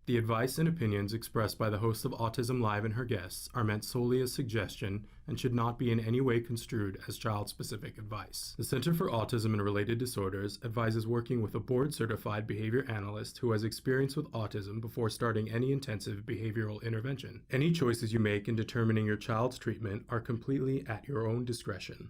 The advice and opinions expressed by the host of Autism Live and her guests are meant solely as suggestion and should not be in any way construed as child-specific advice. The Center for Autism and Related Disorders advises working with a board-certified behavior analyst who has experience with autism before starting any intensive behavioral intervention. Any choices you make in determining your child's treatment are completely at your own discretion.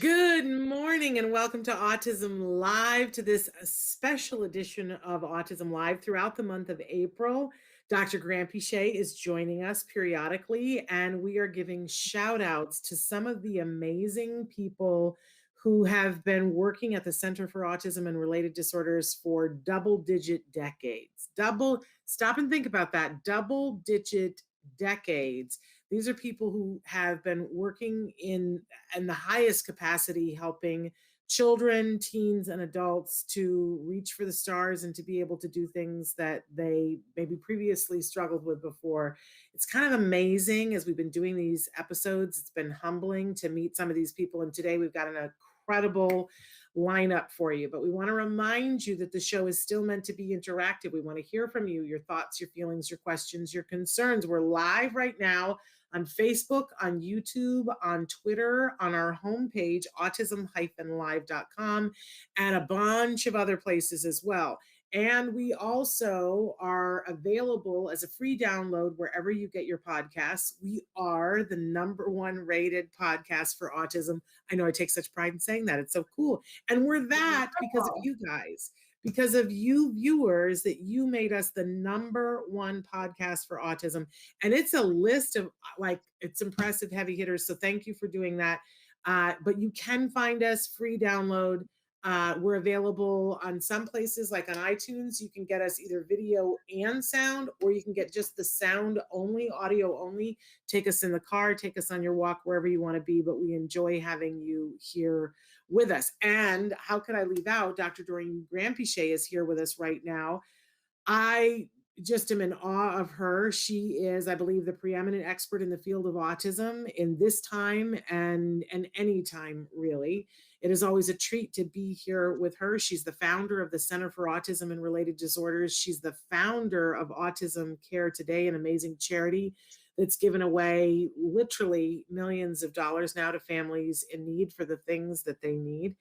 Good morning and welcome to Autism Live, to this special edition of Autism Live throughout the month of April. Dr. Grant Pichet is joining us periodically, and we are giving shout outs to some of the amazing people who have been working at the Center for Autism and Related Disorders for double-digit decades. Stop and think about that, double-digit decades. These are people who have been working in the highest capacity, helping children, teens, and adults to reach for the stars and to be able to do things that they maybe previously struggled with before. It's kind of amazing as we've been doing these episodes. It's been humbling to meet some of these people. And today we've got an incredible lineup for you. But we want to remind you that the show is still meant to be interactive. We want to hear from you, your thoughts, your feelings, your questions, your concerns. We're live right now on Facebook, on YouTube, on Twitter, on our homepage, autism-live.com, and a bunch of other places as well. And we also are available as a free download wherever you get your podcasts. We are the #1 rated podcast for autism. I know I take such pride in saying that. It's so cool. And we're that because of you guys. Because of you viewers, that you made us the #1 podcast for autism. And it's a list of, it's impressive heavy hitters. So thank you for doing that. But you can find us free download. We're available on some places, like on iTunes. You can get us either video and sound, or you can get just the sound only, audio only. Take us in the car, take us on your walk, wherever you want to be. But we enjoy having you here with us. And how could I leave out? Dr. Doreen Grant-Pichet is here with us right now. I just am in awe of her. She is, I believe, the preeminent expert in the field of autism in this time and any time, really. It is always a treat to be here with her. She's the founder of the Center for Autism and Related Disorders. She's the founder of Autism Care Today, an amazing charity that's given away literally millions of dollars now to families in need for the things that they need.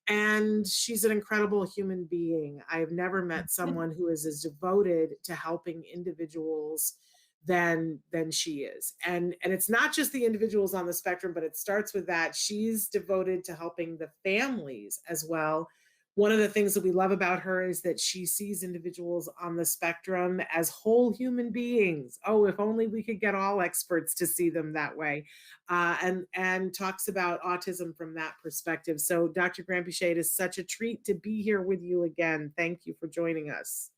And she's an incredible human being. I have never met someone who is as devoted to helping individuals than she is. And it's not just the individuals on the spectrum, but it starts with that. She's devoted to helping the families as well. One of the things that we love about her is that she sees individuals on the spectrum as whole human beings. Oh, if only we could get all experts to see them that way, and talks about autism from that perspective. So Dr. Grant-Pichet, it is such a treat to be here with you again. Thank you for joining us.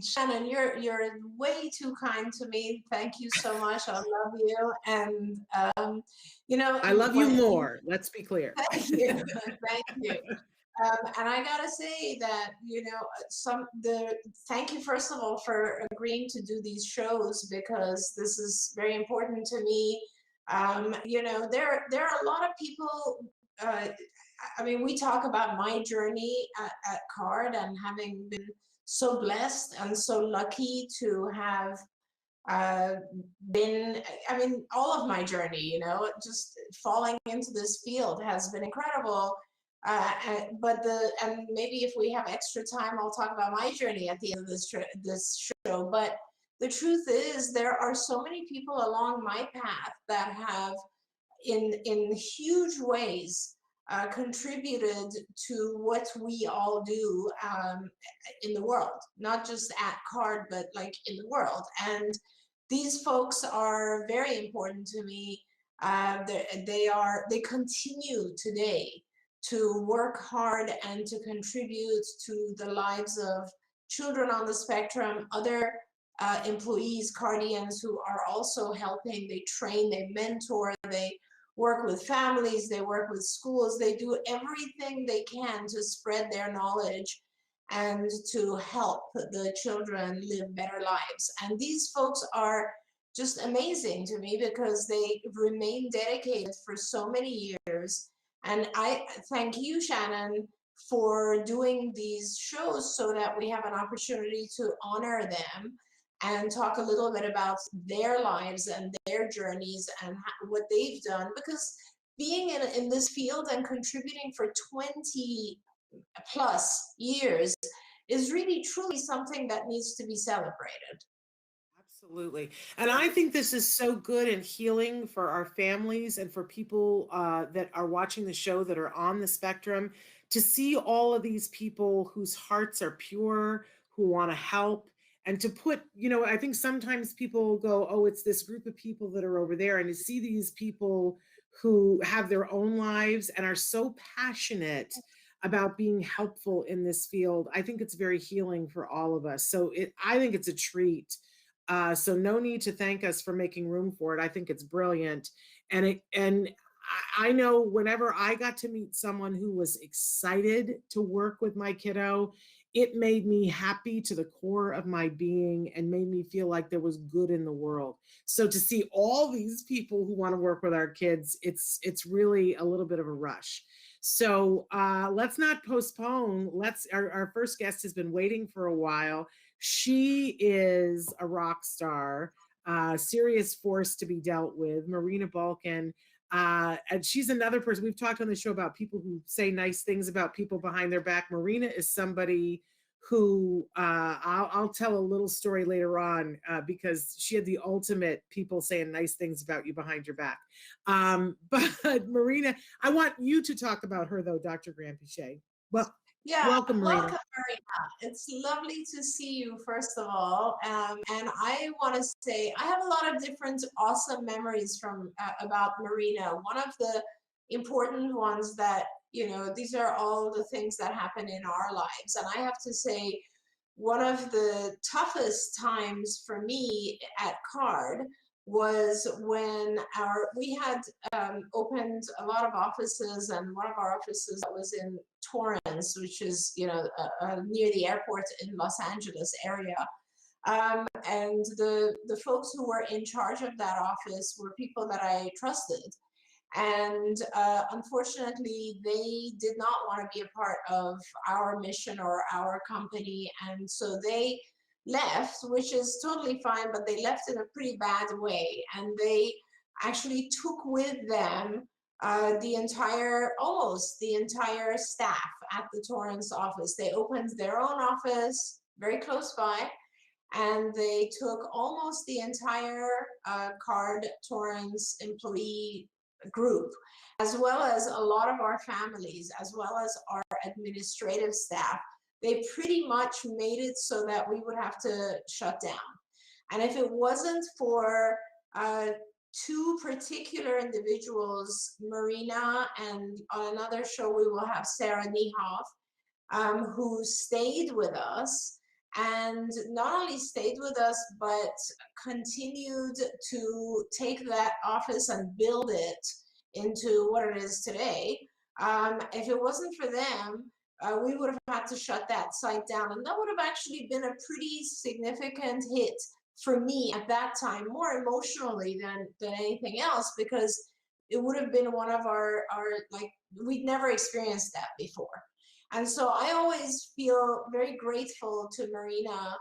Shannon, you're way too kind to me. Thank you so much. I love you. And, I love you more. Let's be clear. Thank you. Thank you. And I gotta say that, thank you, first of all, for agreeing to do these shows, because this is very important to me. There are a lot of people, we talk about my journey at CARD, and having been so blessed and so lucky to have all of my journey, just falling into this field has been incredible. And maybe if we have extra time, I'll talk about my journey at the end of this show. But the truth is, there are so many people along my path that have, in huge ways, contributed to what we all do in the world, not just at CARD, but like in the world. And these folks are very important to me. They continue today to work hard and to contribute to the lives of children on the spectrum, other employees, guardians who are also helping. They train, they mentor, they work with families, they work with schools, they do everything they can to spread their knowledge and to help the children live better lives. And these folks are just amazing to me because they remain dedicated for so many years. And I thank you, Shannon, for doing these shows so that we have an opportunity to honor them and talk a little bit about their lives and their journeys and what they've done. Because being in this field and contributing for 20 plus years is really truly something that needs to be celebrated. Absolutely. And I think this is so good and healing for our families and for people that are watching the show that are on the spectrum to see all of these people whose hearts are pure, who want to help. And to put, I think sometimes people go, oh, it's this group of people that are over there. And to see these people who have their own lives and are so passionate about being helpful in this field, I think it's very healing for all of us. So I think it's a treat. So no need to thank us for making room for it. I think it's brilliant. And I know whenever I got to meet someone who was excited to work with my kiddo, it made me happy to the core of my being and made me feel like there was good in the world. So to see all these people who want to work with our kids, it's really a little bit of a rush. So let's not postpone. Our first guest has been waiting for a while. She is a rock star, serious force to be dealt with, Marina Bulkin. And she's another person. We've talked on the show about people who say nice things about people behind their back. Marina is somebody who I'll tell a little story later on because she had the ultimate people saying nice things about you behind your back. But Marina, I want you to talk about her though, Dr. Graham-Pichet. Well, Yeah, welcome, Marina. welcome, Marina. It's lovely to see you, first of all. And I want to say I have a lot of different awesome memories from about Marina. One of the important ones that, these are all the things that happen in our lives. And I have to say, one of the toughest times for me at CARD was when we had opened a lot of offices, and one of our offices that was in Torrance, which is near the airport in Los Angeles area. And the folks who were in charge of that office were people that I trusted. And unfortunately, they did not want to be a part of our mission or our company. And so they left, which is totally fine, but they left in a pretty bad way. And they actually took with them almost the entire staff at the Torrance office. They opened their own office very close by, and they took almost the entire CARD Torrance employee group, as well as a lot of our families, as well as our administrative staff. They pretty much made it so that we would have to shut down. And if it wasn't for two particular individuals, Marina, and on another show we will have Sarah Niehoff, who stayed with us, and not only stayed with us, but continued to take that office and build it into what it is today. If it wasn't for them, we would have had to shut that site down. And that would have actually been a pretty significant hit for me at that time, more emotionally than anything else, because it would have been one of our we'd never experienced that before. And so I always feel very grateful to Marina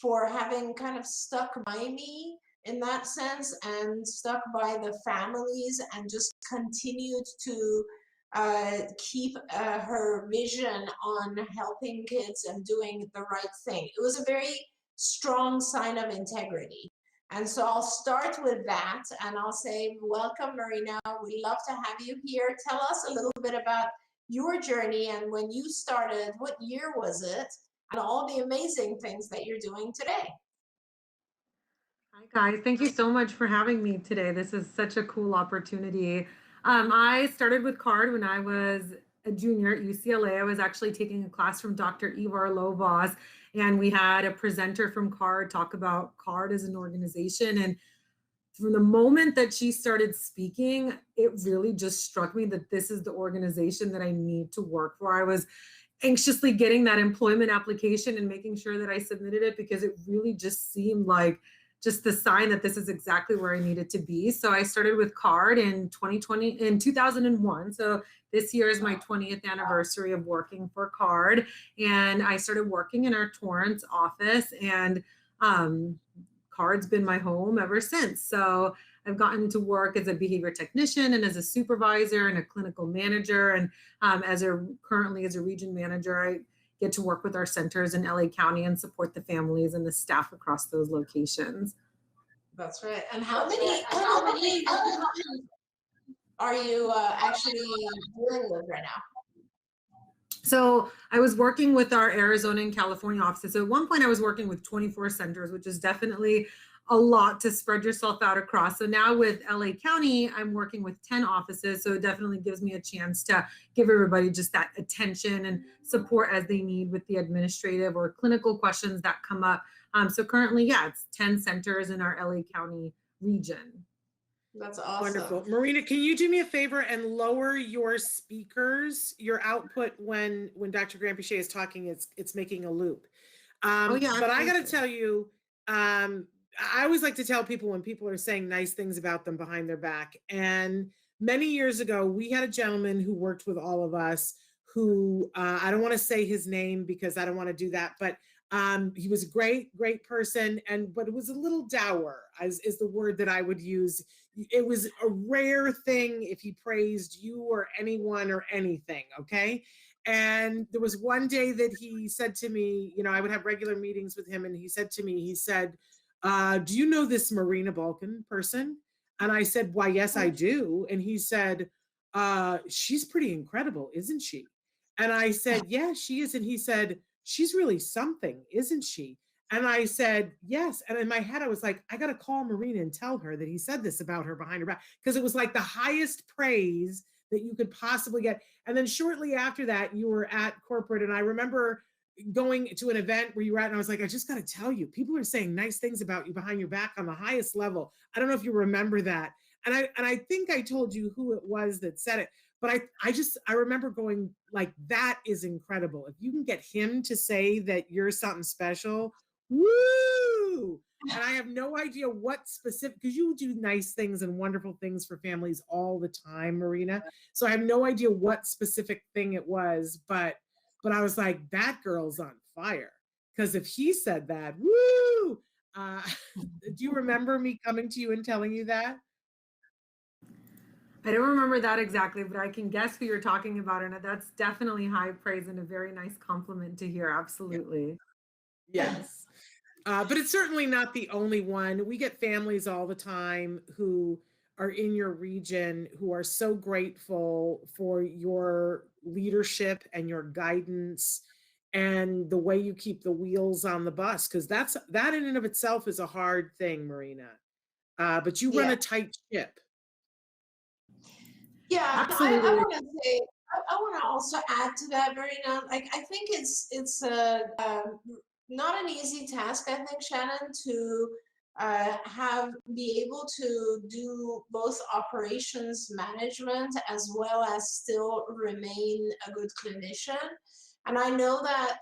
for having kind of stuck by me in that sense, and stuck by the families, and just continued to keep her vision on helping kids and doing the right thing. It was a very strong sign of integrity. And so I'll start with that, and I'll say, welcome, Marina. We'd love to have you here. Tell us a little bit about your journey and when you started, what year was it, and all the amazing things that you're doing today. Hi guys, thank you so much for having me today. This is such a cool opportunity. I started with CARD when I was a junior at UCLA. I was actually taking a class from Dr. Ivar Lovas, and we had a presenter from CARD talk about CARD as an organization. And from the moment that she started speaking, it really just struck me that this is the organization that I need to work for. I was anxiously getting that employment application and making sure that I submitted it because it really just seemed like just the sign that this is exactly where I needed to be. So I started with CARD in 2001. So this year is my 20th anniversary of working for CARD. And I started working in our Torrance office, and CARD's been my home ever since. So I've gotten to work as a behavior technician and as a supervisor and a clinical manager. And currently as a region manager, I get to work with our centers in LA County and support the families and the staff across those locations. That's right. And how many are you actually dealing with right now? So I was working with our Arizona and California offices. So at one point I was working with 24 centers, which is definitely a lot to spread yourself out across. So now with LA County, I'm working with 10 offices. So it definitely gives me a chance to give everybody just that attention and support as they need with the administrative or clinical questions that come up. So currently, yeah, it's 10 centers in our LA County region. That's awesome. Wonderful. Marina, can you do me a favor and lower your speakers, your output when Dr. Grampiche is talking, it's making a loop. Oh, yeah, but I got to tell you, I always like to tell people when people are saying nice things about them behind their back. And many years ago, we had a gentleman who worked with all of us who, I don't want to say his name because I don't want to do that, but he was a great person. But it was a little dour is the word that I would use. It was a rare thing if he praised you or anyone or anything. Okay. And there was one day that he said to me, I would have regular meetings with him. And he said to me, do you know this Marina Bulkin person? And I said, why, yes, I do. And he said, she's pretty incredible, isn't she? And I said, yeah, she is. And he said, she's really something, isn't she? And I said, yes. And in my head, I was like, I got to call Marina and tell her that he said this about her behind her back, because it was like the highest praise that you could possibly get. And then shortly after that, you were at corporate. And I remember going to an event where you were at, and I was like, I just got to tell you, people are saying nice things about you behind your back on the highest level. I don't know if you remember that. And I think I told you who it was that said it. But I remember going like, that is incredible. If you can get him to say that you're something special, woo! And I have no idea what specific, because you do nice things and wonderful things for families all the time, Marina. So I have no idea what specific thing it was, but I was like, that girl's on fire. Because if he said that, woo! Do you remember me coming to you and telling you that? I don't remember that exactly, but I can guess who you're talking about. And that's definitely high praise and a very nice compliment to hear. Absolutely. Yes. But it's certainly not the only one. We get families all the time who are in your region who are so grateful for your leadership and your guidance and the way you keep the wheels on the bus, because that in and of itself is a hard thing, Marina. But you run a tight ship. Yeah, absolutely. I want to say, I want to also add to that, Marina. Like, I think it's not an easy task, I think, Shannon, to be able to do both operations management as well as still remain a good clinician. And I know that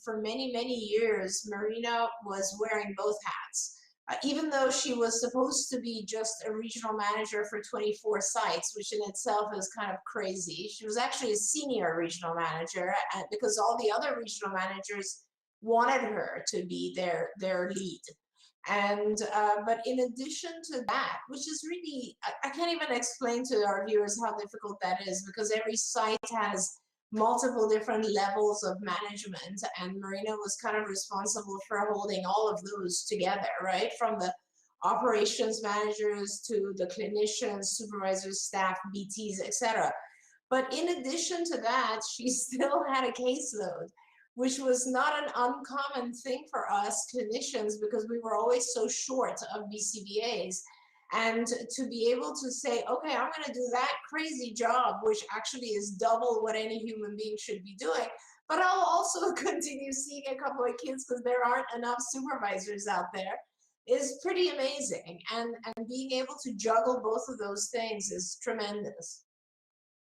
for many, many years, Marina was wearing both hats. Even though she was supposed to be just a regional manager for 24 sites, which in itself is kind of crazy. She was actually a senior regional manager because all the other regional managers wanted her to be their lead. And but in addition to that, which is really, I can't even explain to our viewers how difficult that is, because every site has multiple different levels of management, and Marina was kind of responsible for holding all of those together, right? From the operations managers to the clinicians, supervisors, staff, BTs, etc. But in addition to that, she still had a caseload, which was not an uncommon thing for us clinicians because we were always so short of BCBAs. And to be able to say, okay, I'm going to do that crazy job, which actually is double what any human being should be doing, but I'll also continue seeing a couple of kids because there aren't enough supervisors out there, is pretty amazing. And being able to juggle both of those things is tremendous.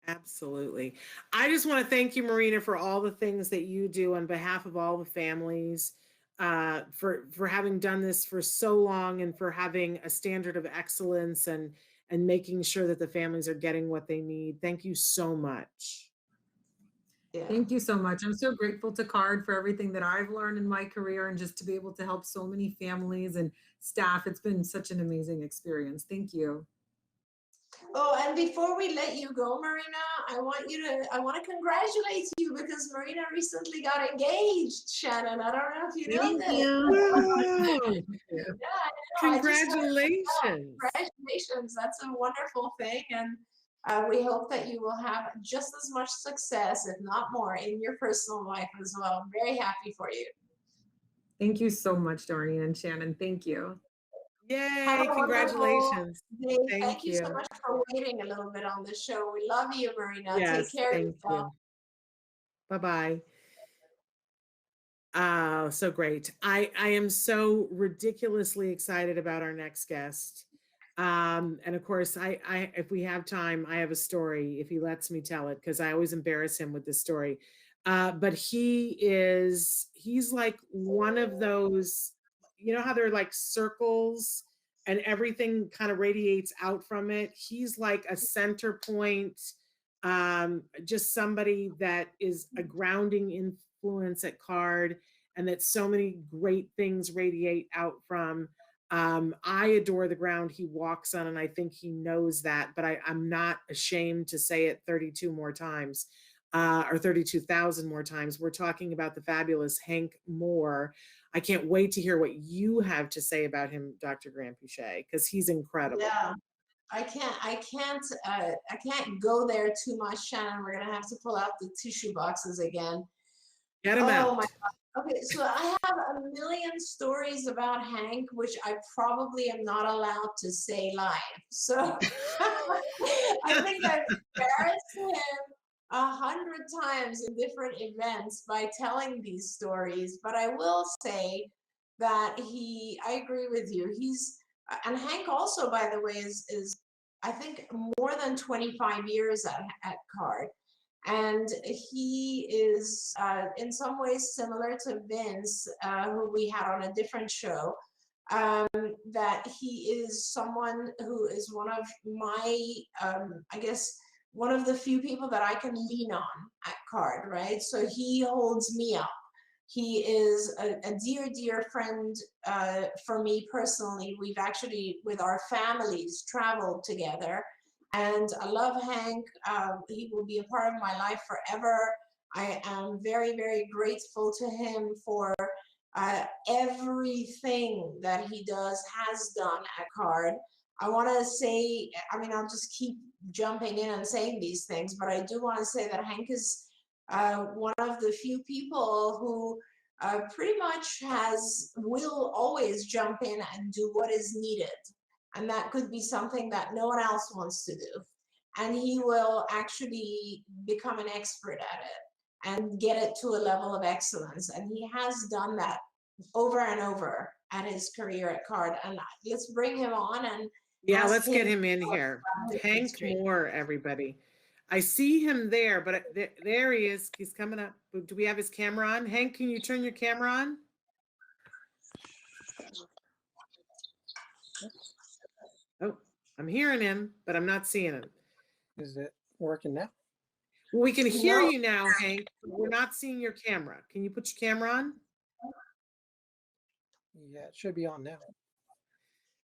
Absolutely. I just want to thank you, Marina, for all the things that you do on behalf of all the families, for having done this for so long and for having a standard of excellence and making sure that the families are getting what they need. Thank you so much. Yeah. Thank you so much. I'm so grateful to CARD for everything that I've learned in my career and just to be able to help so many families and staff. It's been such an amazing experience. Thank you. Oh, and before we let you go, Marina, I want to congratulate you because Marina recently got engaged, Shannon. I don't know if you know Thank this. you. Wow. Yeah, I know. Congratulations. Congratulations. That's a wonderful thing. And we hope that you will have just as much success, if not more, in your personal life as well. I'm very happy for you. Thank you so much, Doreen and Shannon. Thank you. Have Yay. a wonderful Congratulations. day. Thank you so you. much for waiting a little bit on the show. We love you, Marina. Yes, Take care of thank yourself. you. Bye-bye. So great. I am so ridiculously excited about our next guest. And of course, I if we have time, I have a story if he lets me tell it, because I always embarrass him with this story. But he's like one of those, you know how they're like circles and everything kind of radiates out from it. He's like a center point, just somebody that is a grounding influence at CARD, and that so many great things radiate out from. I adore the ground he walks on, and I think he knows that, but I'm not ashamed to say it 32 more times, or 32,000 more times. We're talking about the fabulous Hank Moore. I can't wait to hear what you have to say about him, Dr. Graham-Pichet, because he's incredible. Yeah. I can't go there too much, Shannon. We're gonna have to pull out the tissue boxes again. Get him Oh out. my God. Okay, so I have a million stories about Hank, which I probably am not allowed to say live. So I think I've embarrassed him 100 times in different events by telling these stories. But I will say that I agree with you. And Hank also, by the way, is I think more than 25 years at CARD. And he is in some ways similar to Vince, who we had on a different show, that he is someone who is one of my, I guess, one of the few people that I can lean on at CARD, right? So he holds me up. He is a dear, dear friend for me personally. We've actually, with our families, traveled together. And I love Hank. He will be a part of my life forever. I am very, very grateful to him for everything that he has done at CARD. I want to say, I mean, I'll just keep jumping in and saying these things, but I do want to say that Hank is one of the few people who pretty much will always jump in and do what is needed. And that could be something that no one else wants to do. And he will actually become an expert at it and get it to a level of excellence. And he has done that over and over at his career at CARD. And let's bring him on and yeah, let's get him in here. Hank Moore, everybody. I see him there, but there he is. He's coming up. Do we have his camera on? Hank, can you turn your camera on? Oh, I'm hearing him, but I'm not seeing him. Is it working now? Well, we can hear you now, Hank. We're not seeing your camera. Can you put your camera on? Yeah, it should be on now.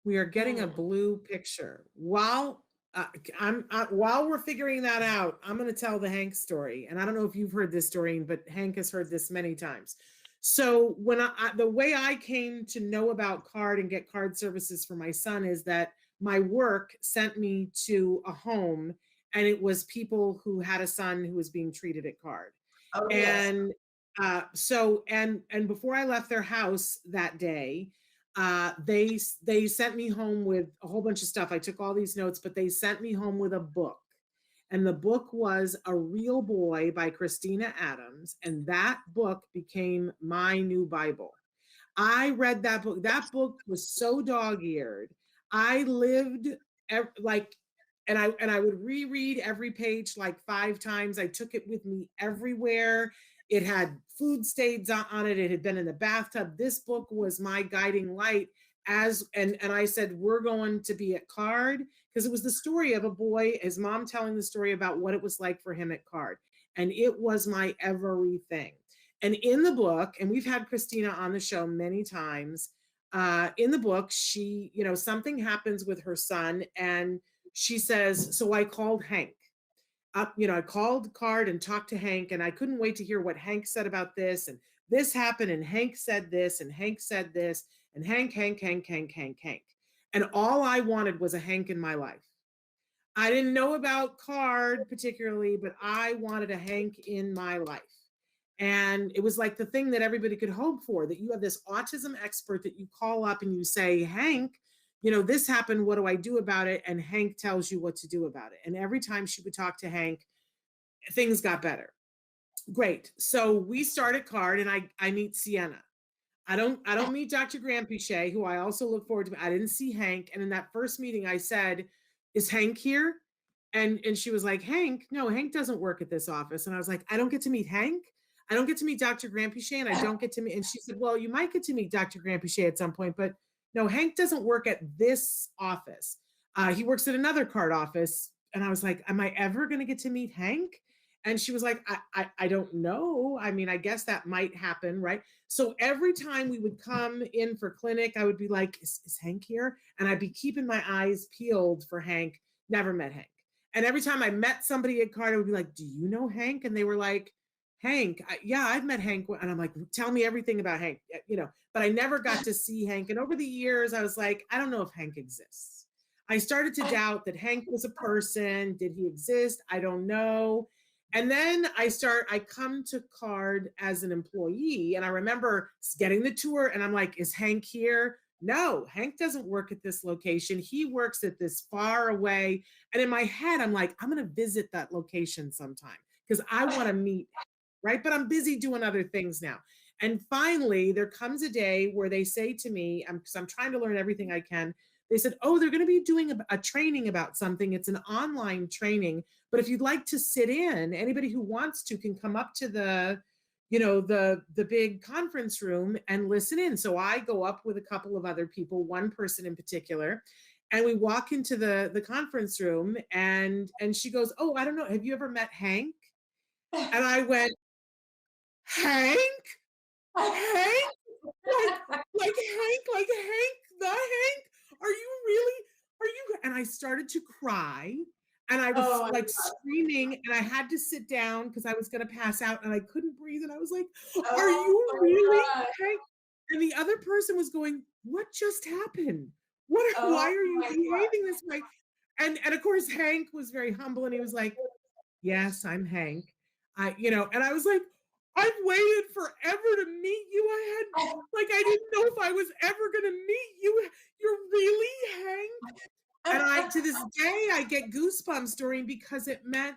We are getting a blue picture. While we're figuring that out, I'm going to tell the Hank story. And I don't know if you've heard this story, but Hank has heard this many times. So when the way I came to know about CARD and get CARD services for my son is that my work sent me to a home, and it was people who had a son who was being treated at CARD. Oh, and yes. And before I left their house that day, they sent me home with a whole bunch of stuff. I took all these notes, but they sent me home with a book. And the book was A Real Boy by Christina Adams. And that book became my new Bible. I read that book. That book was so dog-eared. I lived like, and I would reread every page like 5 times. I took it with me everywhere. It had food stains on it. It had been in the bathtub. This book was my guiding light and I said, we're going to be at Card, because it was the story of a boy, his mom telling the story about what it was like for him at Card. And it was my everything. And in the book, and we've had Christina on the show many times, in the book, she, something happens with her son, and she says, so I called Hank. I called Card and talked to Hank, and I couldn't wait to hear what Hank said about this. And this happened, and Hank said this, and Hank said this, and Hank. And all I wanted was a Hank in my life. I didn't know about Card particularly, but I wanted a Hank in my life. And it was like the thing that everybody could hope for, that you have this autism expert that you call up and you say, Hank, this happened, what do I do about it? And Hank tells you what to do about it. And every time she would talk to Hank, things got better. Great. So we started Card, and I meet Sienna. I don't meet Dr. Grampichet, who I also look forward to. I didn't see Hank. And in that first meeting, I said, is Hank here? And she was like, Hank? No, Hank doesn't work at this office. And I was like, I don't get to meet Hank? I don't get to meet Dr. Grampichet, and I don't get to meet, and she said, well, you might get to meet Dr. Grampichet at some point, but no, Hank doesn't work at this office. He works at another Card office. And I was like, am I ever going to get to meet Hank? And she was like, I don't know. I mean, I guess that might happen, right? So every time we would come in for clinic, I would be like, is Hank here? And I'd be keeping my eyes peeled for Hank. Never met Hank. And every time I met somebody at Card, I would be like, do you know Hank? And they were like, Hank, yeah, I've met Hank. And I'm like, tell me everything about Hank, but I never got to see Hank. And over the years, I was like, I don't know if Hank exists. I started to doubt that Hank was a person. Did he exist? I don't know. And then I come to Card as an employee, and I remember getting the tour, and I'm like, is Hank here? No, Hank doesn't work at this location. He works at this far away. And in my head, I'm like, I'm going to visit that location sometime because I want to meet, right? But I'm busy doing other things now. And finally, there comes a day where they say to me, because I'm trying to learn everything I can, they said, oh, they're going to be doing a training about something. It's an online training. But if you'd like to sit in, anybody who wants to can come up to the big conference room and listen in. So I go up with a couple of other people, one person in particular, and we walk into the conference room, and she goes, oh, I don't know, have you ever met Hank? And I went, Hank? Hank? Like Hank, the Hank? Are you? And I started to cry, and I was screaming, and I had to sit down because I was going to pass out, and I couldn't breathe. And I was like, are you really Hank? And the other person was going, what just happened? Why are you behaving this way? And of course, Hank was very humble, and he was like, yes, I'm Hank. And I was like, I've waited forever to meet you. I didn't know if I was ever going to meet you. You're really Hank? And to this day, I get goosebumps, Doreen, because it meant,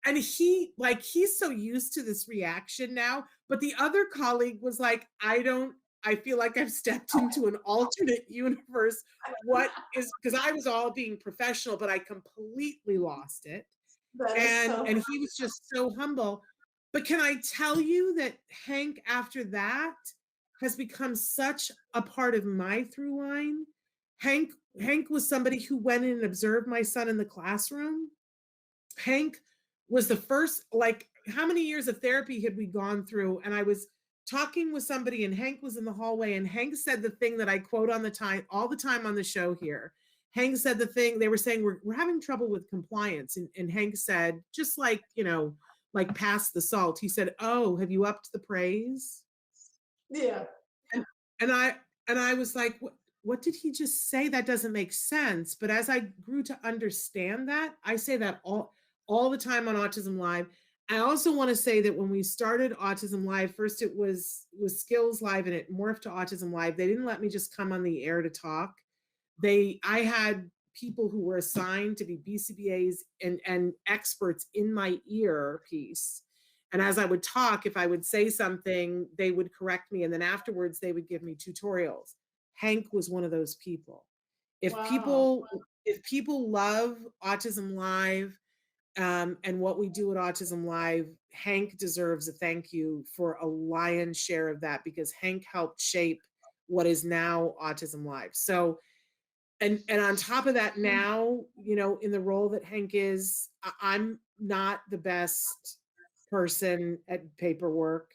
and he's so used to this reaction now, but the other colleague was like, I feel like I've stepped into an alternate universe. Because I was all being professional, but I completely lost it. And he was just so humble. But can I tell you that Hank, after that, has become such a part of my through line? Hank was somebody who went in and observed my son in the classroom. Hank was the first, how many years of therapy had we gone through? And I was talking with somebody, and Hank was in the hallway, and Hank said the thing that I quote all the time on the show here. Hank said the thing, they were saying, we're having trouble with compliance. And Hank said, just pass the salt. He said, oh, have you upped the praise? Yeah. And I was like, what did he just say? That doesn't make sense. But as I grew to understand that, I say that all the time on Autism Live. I also want to say that when we started Autism Live, first it was Skills Live and it morphed to Autism Live. They didn't let me just come on the air to talk. I had people who were assigned to be BCBAs and experts in my earpiece. And as I would talk, if I would say something, they would correct me. And then afterwards, they would give me tutorials. Hank was one of those people. If Wow. people love Autism Live, and what we do at Autism Live, Hank deserves a thank you for a lion's share of that, because Hank helped shape what is now Autism Live. So, and on top of that, now, in the role that Hank is, I'm not the best person at paperwork,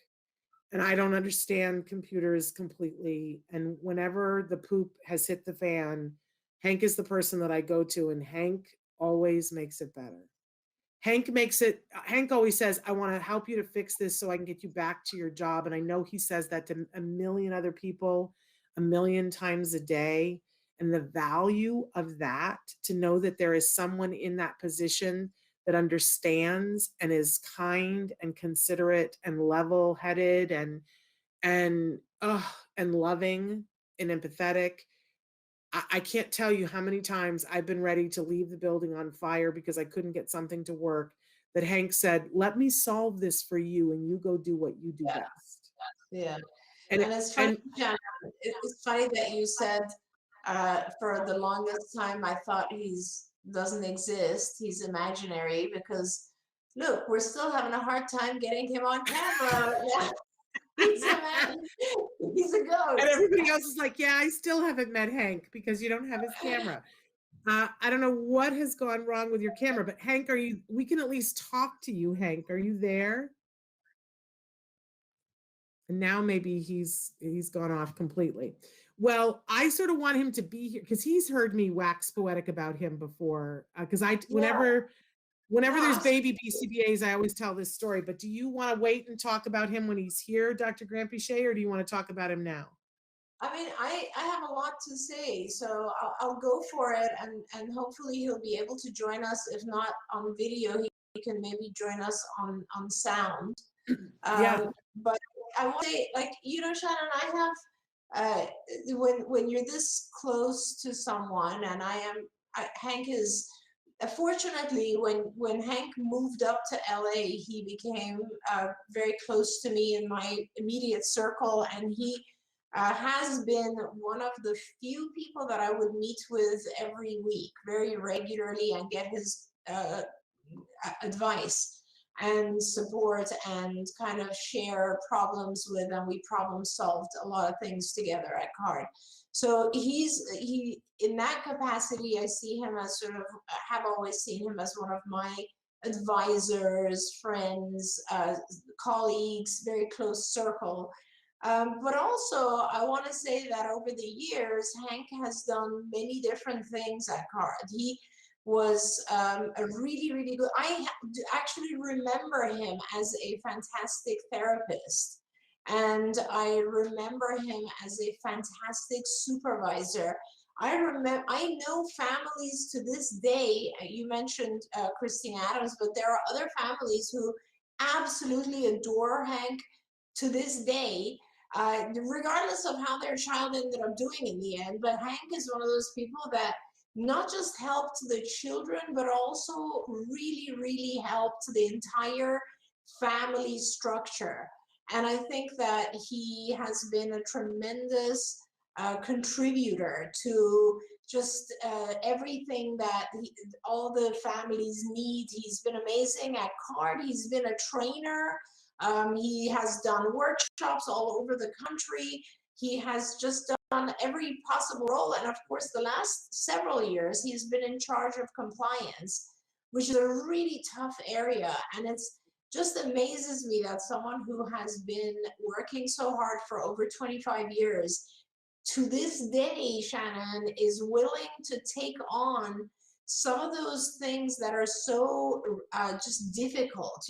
and I don't understand computers completely. And whenever the poop has hit the fan, Hank is the person that I go to, and Hank always makes it better. Hank always says, I want to help you to fix this so I can get you back to your job. And I know he says that to a million other people a million times a day. And the value of that, to know that there is someone in that position that understands and is kind and considerate and level-headed and loving and empathetic. I can't tell you how many times I've been ready to leave the building on fire because I couldn't get something to work, that Hank said, let me solve this for you and you go do what you do Yeah. best. Yeah. And And it's funny, Shannon, it's funny that you said for the longest time I thought he's doesn't exist, he's imaginary, because look, we're still having a hard time getting him on camera. Yeah. He's a man. He's a and ghost. everybody else is like, yeah, I still haven't met Hank because you don't have his camera. I don't know what has gone wrong with your camera, but Hank, we can at least talk to you, Hank. Are you there? And now maybe he's gone off completely. Well, I sort of want him to be here because he's heard me wax poetic about him before. Because whenever there's baby BCBAs, I always tell this story. But do you want to wait and talk about him when he's here, Dr. Grampy, or do you want to talk about him now? I mean, I have a lot to say, so I'll go for it, and hopefully he'll be able to join us. If not on video, he can maybe join us on sound. Yeah. But I want to say, like, Shannon, I have when you're this close to someone, and Hank is. Fortunately, when Hank moved up to LA, he became very close to me in my immediate circle, and he has been one of the few people that I would meet with every week very regularly and get his advice and support and kind of share problems with, and we problem solved a lot of things together at CARD. So he in that capacity, I see him as sort of, have always seen him as one of my advisors, friends, colleagues, very close circle. But also, I want to say that over the years, Hank has done many different things at CARD. He was a really, really good, actually remember him as a fantastic therapist. And I remember him as a fantastic supervisor. I know families to this day, you mentioned Christine Adams, but there are other families who absolutely adore Hank to this day, regardless of how their child ended up doing in the end. But Hank is one of those people that not just helped the children, but also really, really helped the entire family structure. And I think that he has been a tremendous contributor to just everything that all the families need. He's been amazing at CARD. He's been a trainer. He has done workshops all over the country. He has just done every possible role. And of course, the last several years, he's been in charge of compliance, which is a really tough area. And it's just amazes me that someone who has been working so hard for over 25 years, to this day, Shannon, is willing to take on some of those things that are so just difficult.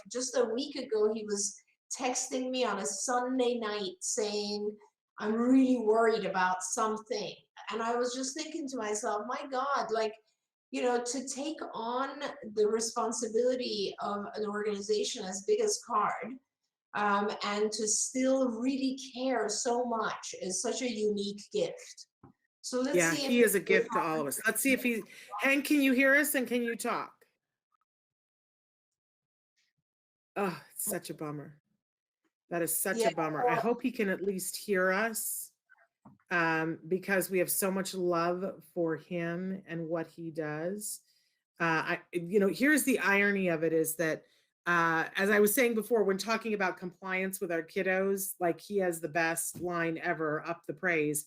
Just a week ago, he was texting me on a Sunday night saying, I'm really worried about something. And I was just thinking to myself, my God, like, to take on the responsibility of an organization as big as CARD, and to still really care so much is such a unique gift. So let's Yeah, see if he is a gift to all of us. Let's see if Hank, can you hear us and can you talk? Oh, it's such a bummer. That is such Yeah, a bummer. I hope he can at least hear us, because we have so much love for him and what he does. Here's the irony of it is that, as I was saying before, when talking about compliance with our kiddos, like he has the best line ever, up the praise.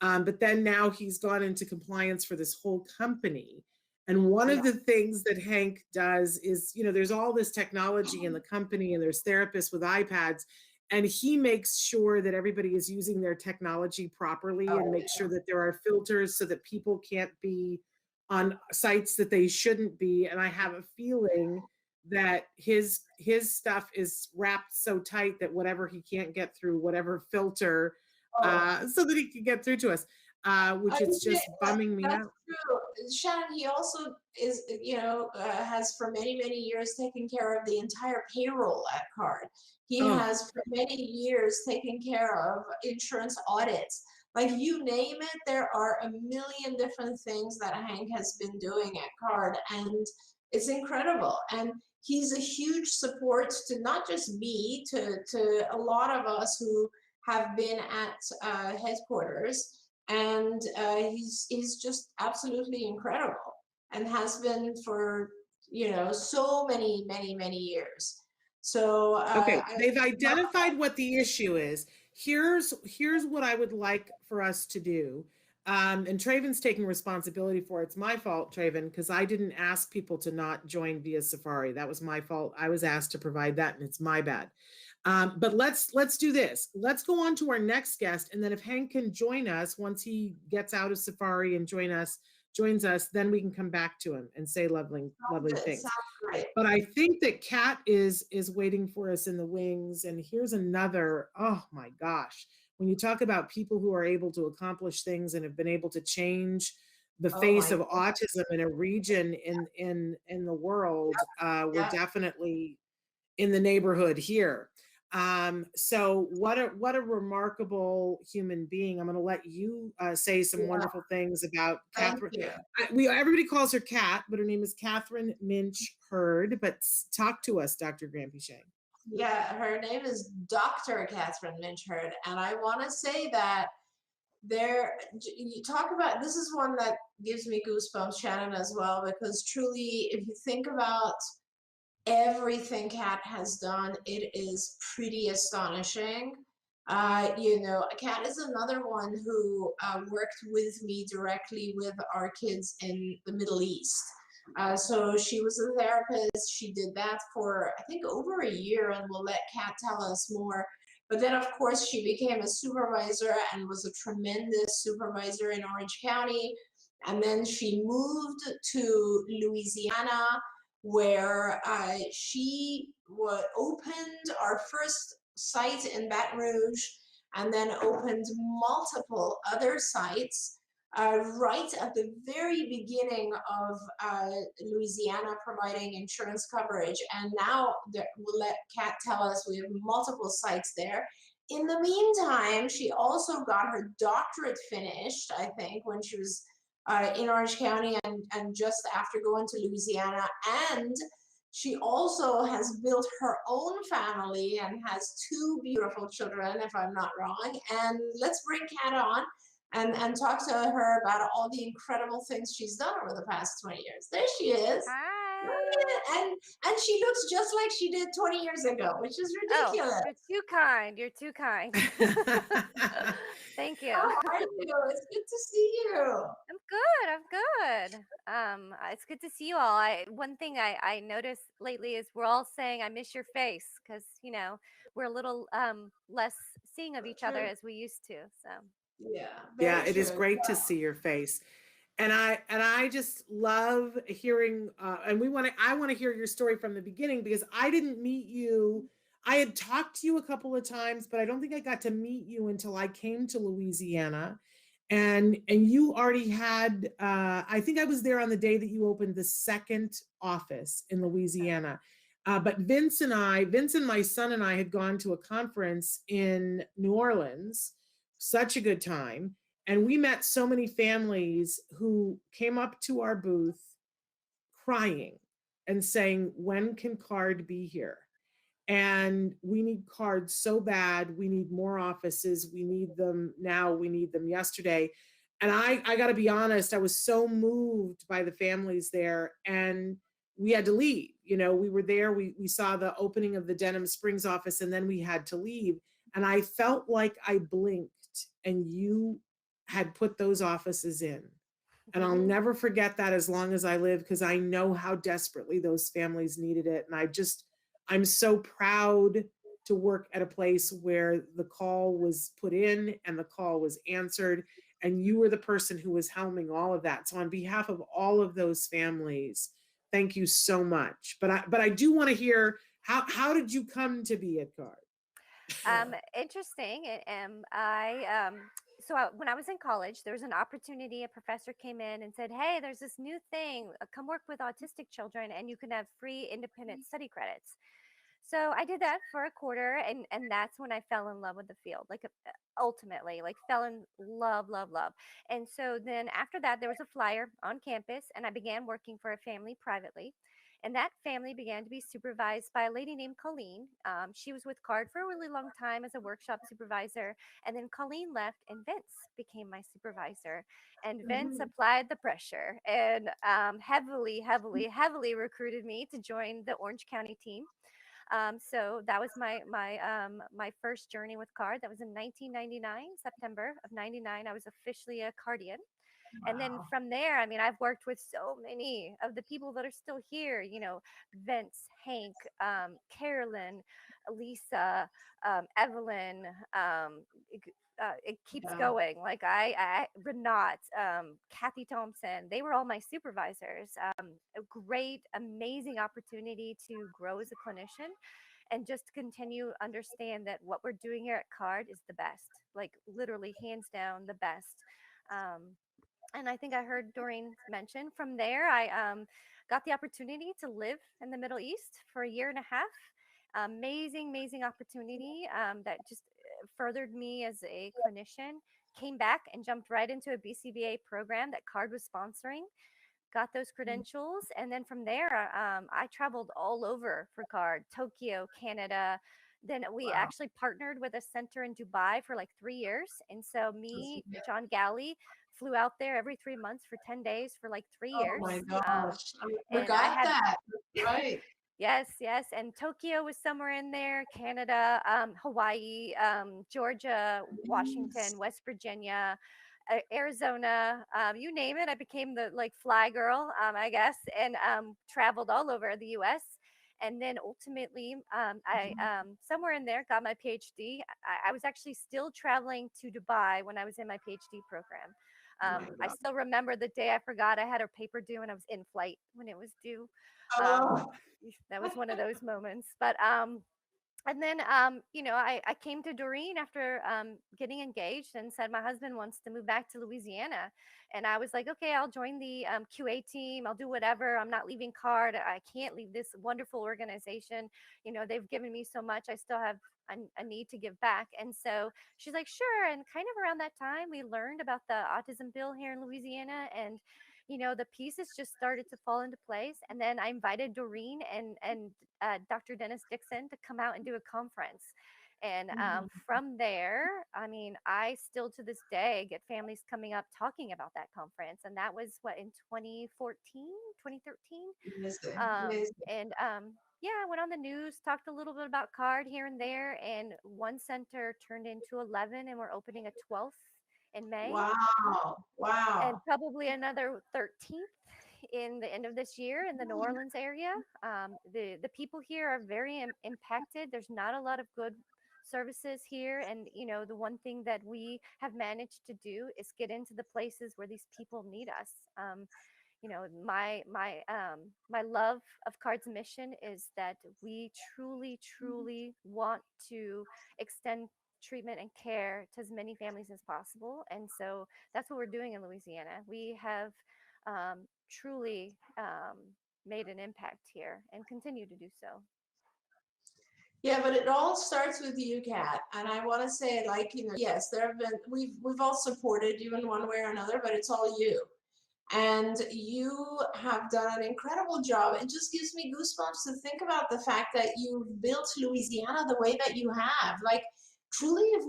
But then now he's gone into compliance for this whole company. And one of the things that Hank does is, there's all this technology in the company and there's therapists with iPads, and he makes sure that everybody is using their technology properly and makes sure that there are filters so that people can't be on sites that they shouldn't be. And I have a feeling that his stuff is wrapped so tight that whatever he can't get through, whatever filter, so that he can get through to us, which is just bumming me that's out. true. Shannon, he also is, has for many, many years taken care of the entire payroll at CARD. He Oh. has for many years taken care of insurance audits. Like you name it, there are a million different things that Hank has been doing at CARD, and it's incredible. And he's a huge support to not just me, to a lot of us who have been at headquarters, and he's just absolutely incredible and has been for so many years. So Okay, they've identified what the issue is. Here's what I would like for us to do. And Traven's taking responsibility for it. It's my fault, Traven, because I didn't ask people to not join via Safari. That was my fault. I was asked to provide that, and it's my bad. But let's do this. Let's go on to our next guest, and then if Hank can join us once he gets out of Safari and joins us, then we can come back to him and say lovely things. Sounds great. But I think that Kat is waiting for us in the wings. And here's another, oh my gosh, when you talk about people who are able to accomplish things and have been able to change the face of autism in a region in the world, we're definitely in the neighborhood here. So what a remarkable human being. I'm going to let you say some wonderful things about Catherine. Everybody calls her Kat, but her name is Catherine Minch Hurd. But talk to us, Dr. Grampy-Shea. Yeah, her name is Dr. Catherine Minch Hurd, and I want to say that you talk about, this is one that gives me goosebumps, Shannon, as well, because truly, if you think about everything Kat has done, it is pretty astonishing. Kat is another one who worked with me directly with our kids in the Middle East. So she was a therapist. She did that for, I think, over a year, and we'll let Kat tell us more. But then, of course, she became a supervisor and was a tremendous supervisor in Orange County. And then she moved to Louisiana, where she opened our first site in Baton Rouge, and then opened multiple other sites right at the very beginning of Louisiana providing insurance coverage. And now we'll let Kat tell us, we have multiple sites there. In the meantime, she also got her doctorate finished, I think, when she was in Orange County, and just after going to Louisiana. And she also has built her own family and has 2 beautiful children, if I'm not wrong. And let's bring Kat on and talk to her about all the incredible things she's done over the past 20 years. There she is. Hi. And she looks just like she did 20 years ago, which is ridiculous. Oh, you're too kind. You're too kind. Thank you. How are you? It's good to see you. I'm good. I'm good. It's good to see you all. One thing I noticed lately is we're all saying I miss your face, because we're a little less seeing of each other as we used to. So yeah, it is great to see your face. And I just love hearing, and I want to hear your story from the beginning, because I didn't meet you. I had talked to you a couple of times, but I don't think I got to meet you until I came to Louisiana. and you already had, I think I was there on the day that you opened the second office in Louisiana. But Vincent, my son, and I had gone to a conference in New Orleans, such a good time. And we met so many families who came up to our booth crying and saying, when can CARD be here? And we need cards so bad. We need more offices. We need them now. We need them yesterday. And I got to be honest, I was so moved by the families there. And we had to leave. You know, we were there. We saw the opening of the Denham Springs office, and then we had to leave. And I felt like I blinked and you had put those offices in. And I'll never forget that as long as I live, because I know how desperately those families needed it. And I'm so proud to work at a place where the call was put in and the call was answered. And you were the person who was helming all of that. So on behalf of all of those families, thank you so much. But I do want to hear, how did you come to be at CARD? Interesting. When I was in college, there was an opportunity. A professor came in and said, "Hey, there's this new thing. Come work with autistic children, and you can have free independent study credits." So I did that for a quarter, and that's when I fell in love with the field. Like ultimately, like fell in love, love, love. And so then after that, there was a flyer on campus, and I began working for a family privately. And that family began to be supervised by a lady named Colleen. She was with CARD for a really long time as a workshop supervisor. And then Colleen left, and Vince became my supervisor. And Vince applied the pressure and heavily, heavily, heavily recruited me to join the Orange County team. So that was my first journey with CARD. That was in 1999, September of 99. I was officially a Cardian. And then from there, I mean, I've worked with so many of the people that are still here, you know, Vince, Hank, Carolyn, Lisa, Evelyn, it keeps going. Like Renat, Kathy Thompson, they were all my supervisors. A great, amazing opportunity to grow as a clinician and just continue understand that what we're doing here at CARD is the best, like literally hands down the best. And I think I heard Doreen mention from there, I got the opportunity to live in the Middle East for a year and a half. Amazing, amazing opportunity that just furthered me as a clinician. Came back and jumped right into a BCBA program that CARD was sponsoring. Got those credentials, and then from there, I traveled all over for CARD, Tokyo, Canada. Then we actually partnered with a center in Dubai for like 3 years. And so me, John Galley, flew out there every 3 months for 10 days for like 3 years. Oh my gosh, I and I forgot had that. Right. Yes, yes. And Tokyo was somewhere in there, Canada, Hawaii, Georgia, Washington, West Virginia, Arizona, you name it. I became the like fly girl, I guess, and traveled all over the US. And then ultimately, I somewhere in there got my PhD. I was actually still traveling to Dubai when I was in my PhD program. I still remember the day I forgot I had a paper due and I was in flight when it was due. Um, Oh, that was one of those moments. But and then you know, I came to Doreen after getting engaged and said my husband wants to move back to Louisiana. And I was like, okay, I'll join the QA team. I'll do whatever. I'm not leaving CARD. I can't leave this wonderful organization. You know, they've given me so much. I still have a need to give back. And so she's like, sure. And kind of around that time, we learned about the autism bill here in Louisiana. And you know, the pieces just started to fall into place. And then I invited Doreen and Dr. Dennis Dixon to come out and do a conference. And from there, I mean, I still to this day get families coming up talking about that conference. And that was what, in 2014, 2013. amazing, Um, amazing. and yeah, I went on the news, talked a little bit about CARD here and there. And one center turned into 11, and we're opening a 12th in May, Wow, and wow. probably another 13th in the end of this year in the New Orleans area. The people here are very impacted. There's not a lot of good services here, and you know, the one thing that we have managed to do is get into the places where these people need us. You know, my love of CARD's mission is that we truly, truly want to extend treatment and care to as many families as possible. And so that's what we're doing in Louisiana. We have truly made an impact here and continue to do so. Yeah, but it all starts with you, Kat. And I want to say, like, yes, there have been, we've all supported you in one way or another, but it's all you. And you have done an incredible job. It just gives me goosebumps to think about the fact that you've built Louisiana the way that you have. Like, truly, if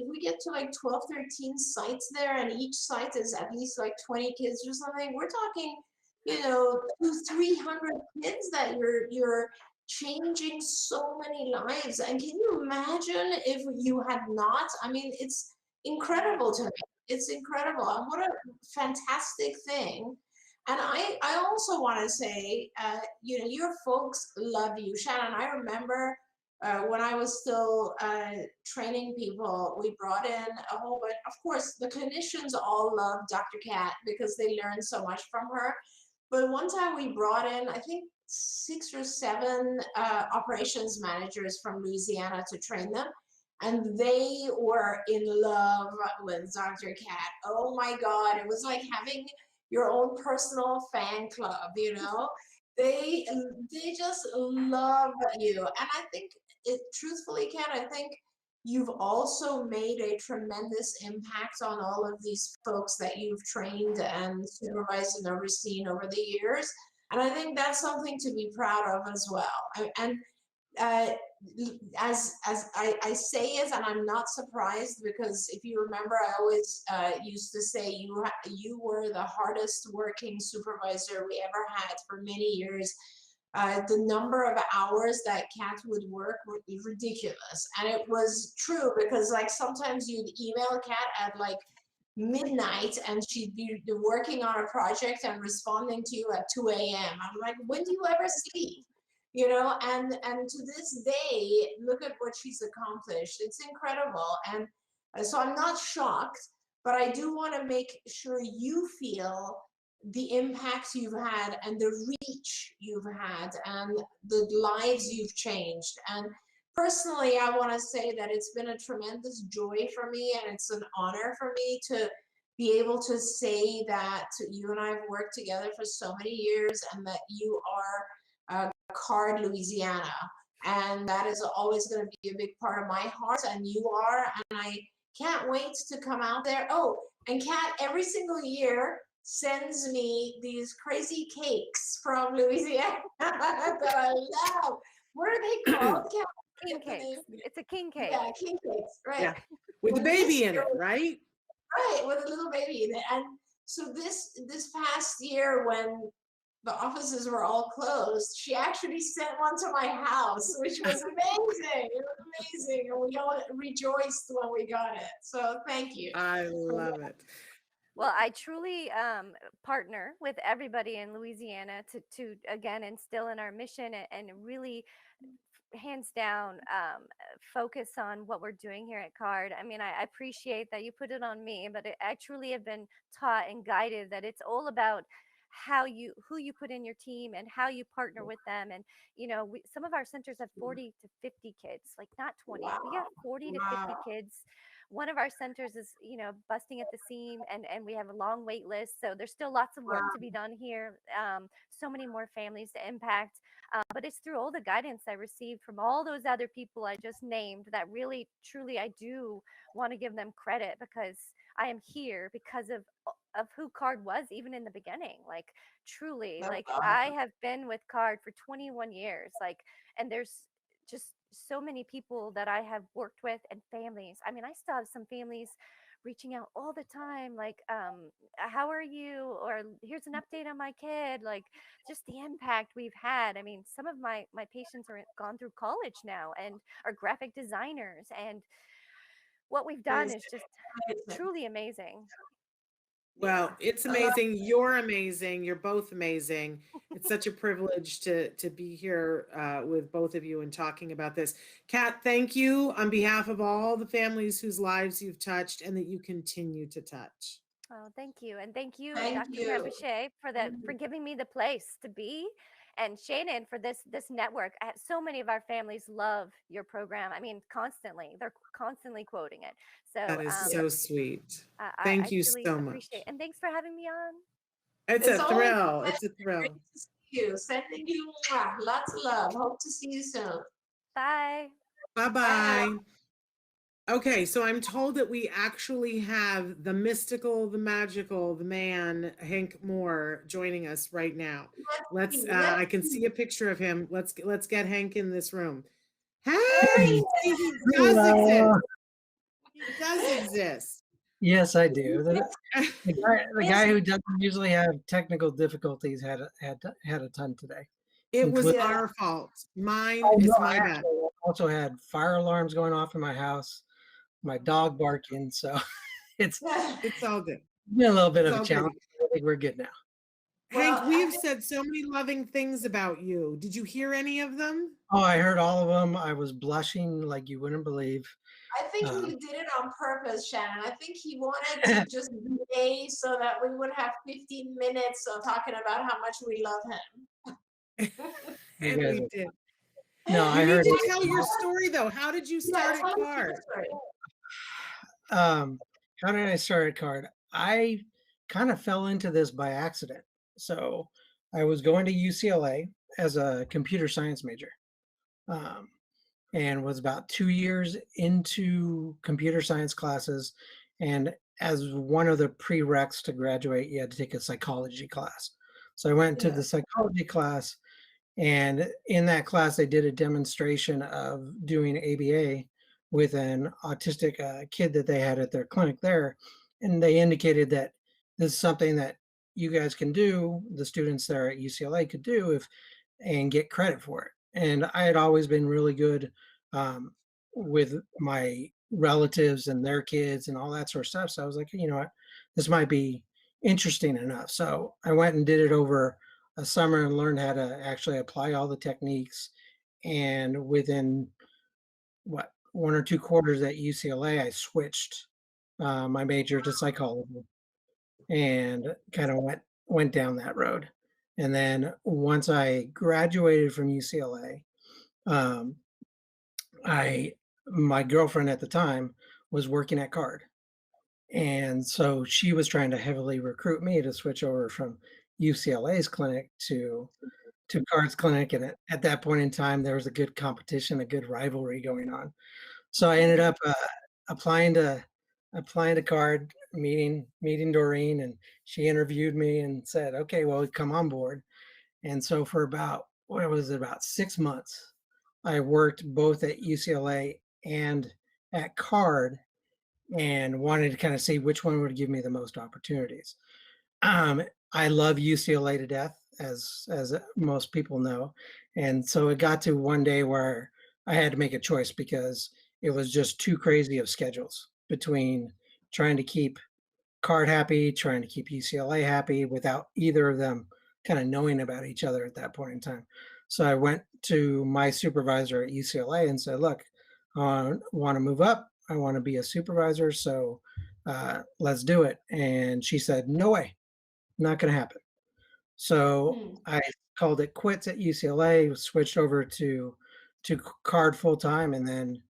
we get to like 12, 13 sites there, and each site is at least like 20 kids or something, we're talking, 300 kids that you're changing so many lives. And can you imagine if you had not? I mean, it's incredible to me. It's incredible. And what a fantastic thing. And I also want to say, your folks love you. Shannon, I remember when I was still training people, we brought in a whole bunch. Of course, the clinicians all love Dr. Kat because they learned so much from her. But one time we brought in, I think, 6 or 7 operations managers from Louisiana to train them. And they were in love with Dr. Kat. Oh my God, it was like having your own personal fan club, They just love you. And I think truthfully, Kat, I think you've also made a tremendous impact on all of these folks that you've trained and supervised and overseen over the years. And I think that's something to be proud of as well. And as I say it, and I'm not surprised, because if you remember, I always used to say you were the hardest working supervisor we ever had for many years. The number of hours that Kat would work would be ridiculous. And it was true, because like sometimes you'd email Kat at like midnight and she'd be working on a project and responding to you at 2 a.m. I'm like, when do you ever sleep? And to this day, look at what she's accomplished. It's incredible. And so I'm not shocked, but I do want to make sure you feel the impact you've had and the reach you've had and the lives you've changed. And personally, I want to say that it's been a tremendous joy for me, and it's an honor for me to be able to say that you and I have worked together for so many years, and that you are CARD Louisiana. And that is always going to be a big part of my heart, and you are, and I can't wait to come out there. Oh, and Kat every single year sends me these crazy cakes from Louisiana that I love. What are they called? King cakes. It's a king cake. Yeah, king cakes, right. Yeah. With the baby in it, right? Right, with a little baby in it. And so this past year, when the offices were all closed, she actually sent one to my house, which was amazing. It was amazing. And we all rejoiced when we got it. So thank you. I love it. Well, I truly partner with everybody in Louisiana to again instill in our mission and really hands down focus on what we're doing here at CARD. I mean, I appreciate that you put it on me, but I truly have been taught and guided that it's all about who you put in your team and how you partner with them. And some of our centers have 40 to 50 kids, like not 20. Wow. We have 40 to 50 kids. One of our centers is busting at the seam, and we have a long wait list, so there's still lots of work to be done here. So many more families to impact, but it's through all the guidance I received from all those other people I just named that really truly I do want to give them credit, because I am here because of who CARD was even in the beginning. Like truly, That's like awesome. I have been with CARD for 21 years, like, and there's just so many people that I have worked with, and families. I mean, I still have some families reaching out all the time, like, how are you? Or here's an update on my kid. Like, just the impact we've had. I mean, some of my patients are gone through college now and are graphic designers, and what we've done is just truly amazing. Well, it's amazing. You're amazing. You're both amazing. It's such a privilege to be here with both of you and talking about this. Kat, thank you on behalf of all the families whose lives you've touched and that you continue to touch. Oh, thank you. And thank you, Thank Dr. you. Grampiche, for giving me the place to be and Shannon for this network. So many of our families love your program. I mean, constantly. They're constantly quoting it. So That is so sweet. I Thank you truly so much. appreciate it. And thanks for having me on. It's It's a always thrill. It's a thrill. great to see you. Sending you lots of love. Hope to see you soon. Bye. Bye-bye. Okay, so I'm told that we actually have the mystical, the magical, the man, Hank Moore, joining us right now. I can see a picture of him. Let's get Hank in this room. Hey, he does exist. He does exist. Yes, I do. The guy who doesn't usually have technical difficulties had a ton today. It was including- our fault. Mine Oh, is no, my I bad. actually also had fire alarms going off in my house, my dog barking, so it's It's all good. been a little bit It's of a all good. challenge. I think we're good now. Hank, Well, we I have said so many loving things about you. Did you hear any of them? Oh, I heard all of them. I was blushing like you wouldn't believe. I think he did it on purpose, Shannon. I think he wanted to just delay so that we would have 15 minutes of talking about how much we love him. You And guys we are- did. No, You I need heard. to tell your story though. How did you Yeah, start at tell us your CARD? story. How did I start at CARD? I kind of fell into this by accident. So I was going to UCLA as a computer science major, and was about 2 years into computer science classes. And as one of the prereqs to graduate, you had to take a psychology class. So I went to Yeah. the psychology class, and in that class, they did a demonstration of doing ABA with an autistic kid that they had at their clinic there. And they indicated that this is something that you guys can do, the students there at UCLA could do and get credit for it. And I had always been really good with my relatives and their kids and all that sort of stuff. So I was like, you know what, this might be interesting enough. So I went and did it over a summer and learned how to actually apply all the techniques. And within 1 or 2 quarters at UCLA, I switched my major to psychology and kind of went down that road. And then once I graduated from UCLA, my girlfriend at the time was working at CARD. And so she was trying to heavily recruit me to switch over from UCLA's clinic to CARD's clinic. And at that point in time, there was a good competition, a good rivalry going on. So I ended up applying to CARD, meeting Doreen, and she interviewed me and said, okay, well, come on board. And so for about 6 months, I worked both at UCLA and at CARD and wanted to kind of see which one would give me the most opportunities. I love UCLA to death, as most people know. And so it got to one day where I had to make a choice because it was just too crazy of schedules between trying to keep CARD happy, trying to keep UCLA happy without either of them kind of knowing about each other at that point in time. So I went to my supervisor at UCLA and said, look, I want to move up. I want to be a supervisor. So let's do it. And she said, no way, not going to happen. So I called it quits at UCLA, switched over to CARD full time. And then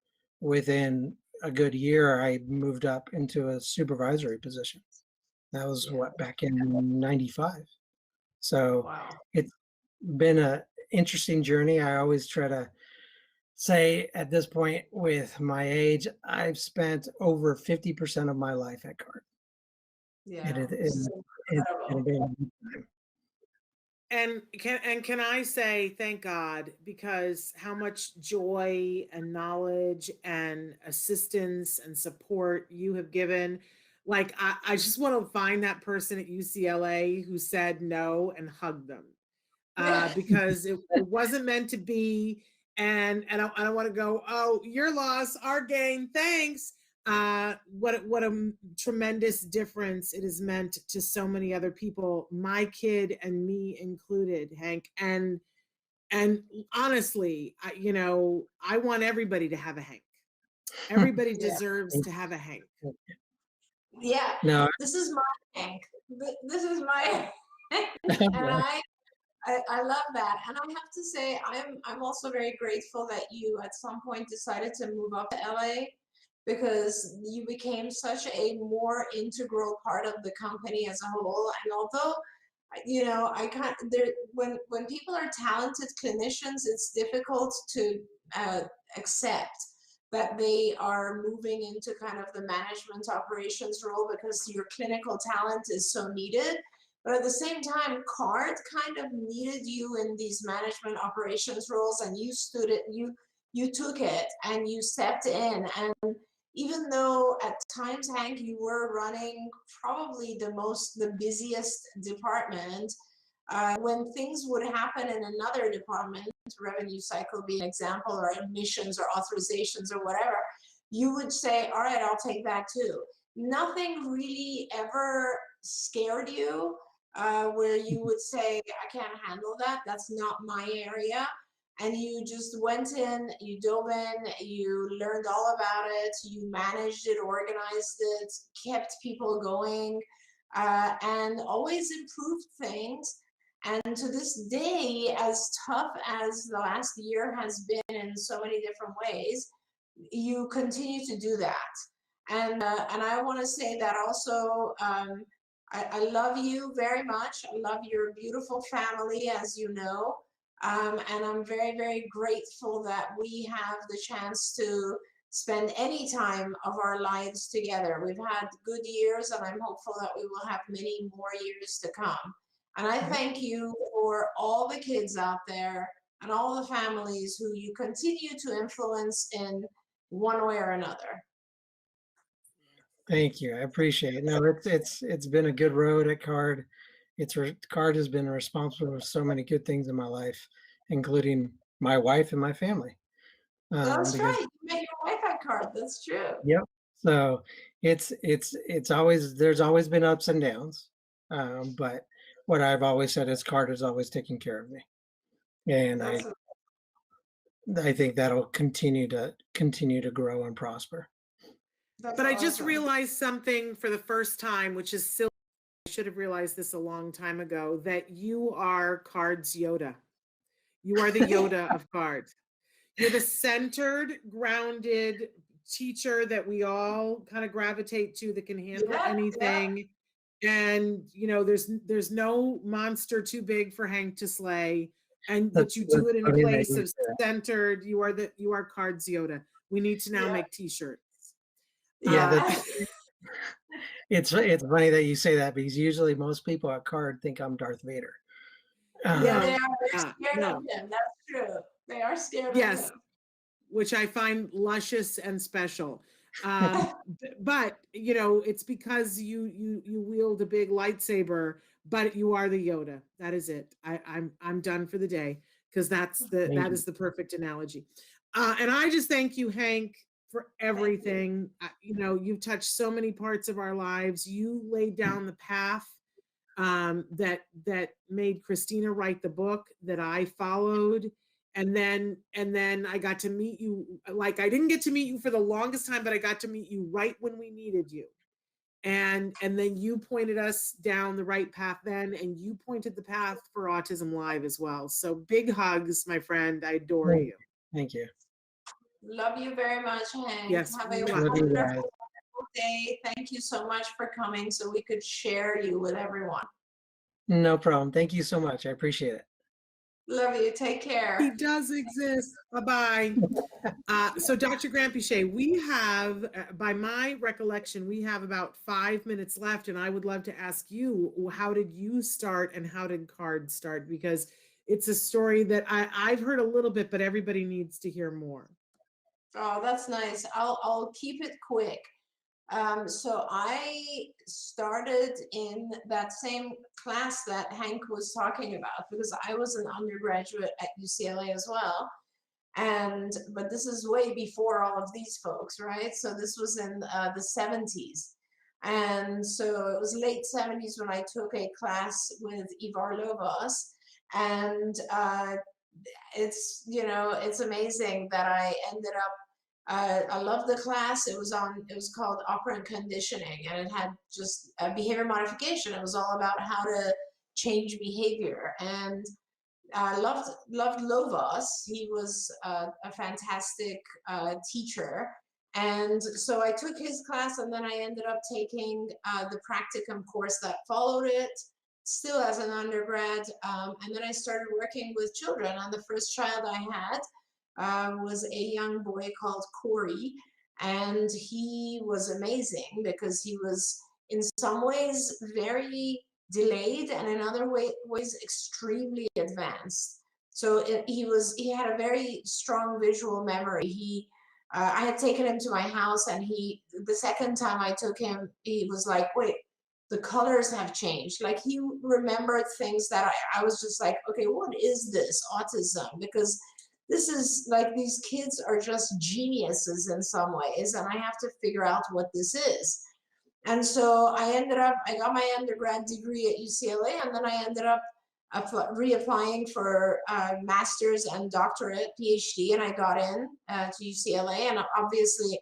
within a good year, I moved up into a supervisory position. That was back in 95. So Wow. it's been an interesting journey. I always try to say at this point with my age, I've spent over 50% of my life at CARD. Yeah. And it's incredible. been a good time. And can I say thank God, because how much joy and knowledge and assistance and support you have given. Like I just want to find that person at UCLA who said no and hug them. Because it wasn't meant to be. And I don't want to go, oh, your loss, our gain, thanks. What a tremendous difference it has meant to so many other people, my kid and me included, Hank. And honestly, I want everybody to have a Hank. Everybody deserves to have a Hank. Yeah. No. This is my Hank. This is my and I love that. And I have to say, I'm also very grateful that you at some point decided to move up to LA, because you became such a more integral part of the company as a whole. And although, you know, I can't there when people are talented clinicians, it's difficult to uh, accept that they are moving into kind of the management operations role because your clinical talent is so needed. But at the same time, CARD kind of needed you in these management operations roles, and you stood it, you took it and you stepped in. And even though at times, Hank, you were running probably the busiest department, when things would happen in another department, revenue cycle being an example, or admissions or authorizations or whatever, you would say, all right, I'll take that too. Nothing really ever scared you where you would say, I can't handle that. That's not my area. And you just went in, you dove in, you learned all about it, you managed it, organized it, kept people going, and always improved things. And to this day, as tough as the last year has been in so many different ways, you continue to do that. And I want to say that also, I love you very much. I love your beautiful family, as you know. And I'm very, very grateful that we have the chance to spend any time of our lives together. We've had good years, and I'm hopeful that we will have many more years to come. And I thank you for all the kids out there and all the families who you continue to influence in one way or another. Thank you. I appreciate it. No, it's been a good road at CARD. CARD has been responsible for so many good things in my life, including my wife and my family. That's Because, right. You met your wife at CARD. That's true. yep. So it's always, there's always been ups and downs. But what I've always said is CARD is always taking care of me, and That's I think that'll continue to grow and prosper. But I just awesome. realized something for the first time, which is silly. I should have realized this a long time ago, that you are CARD's Yoda. You are the Yoda of CARD. You're the centered, grounded teacher that we all kind of gravitate to, that can handle anything. And you know, there's no monster too big for Hank to slay. And but you do it in a place of centered. You are CARD's Yoda. We need to now make t-shirts. Yeah, it's funny that you say that, because usually most people at CARD think I'm Darth Vader. Yeah, they are scared of him. That's true. They are scared of him. Which I find luscious and special. But you know, it's because you wield a big lightsaber, but you are the Yoda. That is it. I'm done for the day, because that is the perfect analogy. And I just thank you, Hank, for everything. You know, you've touched so many parts of our lives. You laid down the path that made Christina write the book that I followed. And then I got to meet you. Like, I didn't get to meet you for the longest time, but I got to meet you right when we needed you. And then you pointed us down the right path then, and you pointed the path for Autism Live as well. So big hugs, my friend. I adore you. Thank you. Love you very much, Hank. Yes, Have a love you wonderful day. Thank you so much for coming so we could share you with everyone. No problem. Thank you so much. I appreciate it. Love you. Take care. He does exist. Bye-bye. So Dr. Grampiche, we have, by my recollection, we have about 5 minutes left, and I would love to ask you, how did you start and how did CARD start? Because it's a story that I've heard a little bit, but everybody needs to hear more. Oh, that's nice. I'll keep it quick. So I started in that same class that Hank was talking about, because I was an undergraduate at UCLA as well. But this is way before all of these folks, right? So this was in the 70s. And so it was late 70s when I took a class with Ivar Lovas. And it's, you know, it's amazing that I ended up, I love the class. It was called Operant Conditioning, and it had just behavior modification. It was all about how to change behavior. And loved Lovas. He was a fantastic teacher. And so I took his class, and then I ended up taking the practicum course that followed it, still as an undergrad. And then I started working with children. And the first child I had was a young boy called Corey. And he was amazing because he was in some ways very delayed and in other ways extremely advanced. So he had a very strong visual memory. I had taken him to my house, and the second time I took him, he was like, wait, the colors have changed. Like, he remembered things that I was just like, okay, what is this autism? Because this is like, these kids are just geniuses in some ways, and I have to figure out what this is. And so I got my undergrad degree at UCLA, and then I ended up reapplying for master's and doctorate, PhD, and I got in to UCLA. And obviously,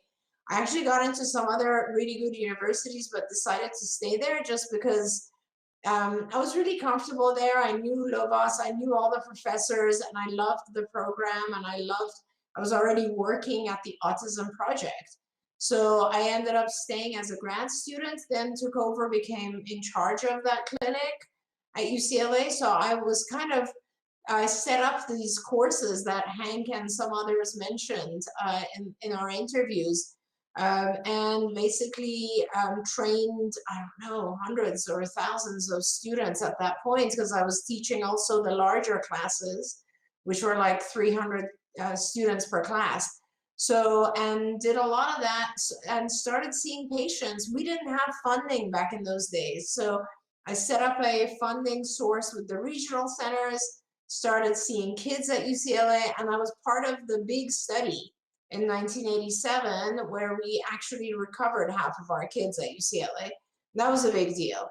I actually got into some other really good universities, but decided to stay there just because I was really comfortable there. I knew Lovas, I knew all the professors, and I loved the program, and I was already working at the Autism Project. So I ended up staying as a grad student, then took over, became in charge of that clinic at UCLA. So I set up these courses that Hank and some others mentioned in our interviews, and basically trained, I don't know, hundreds or thousands of students at that point, because I was teaching also the larger classes, which were like 300 students per class. So, and did a lot of that and started seeing patients. We didn't have funding back in those days. So I set up a funding source with the regional centers, started seeing kids at UCLA, and I was part of the big study in 1987 where we actually recovered half of our kids at UCLA. That was a big deal.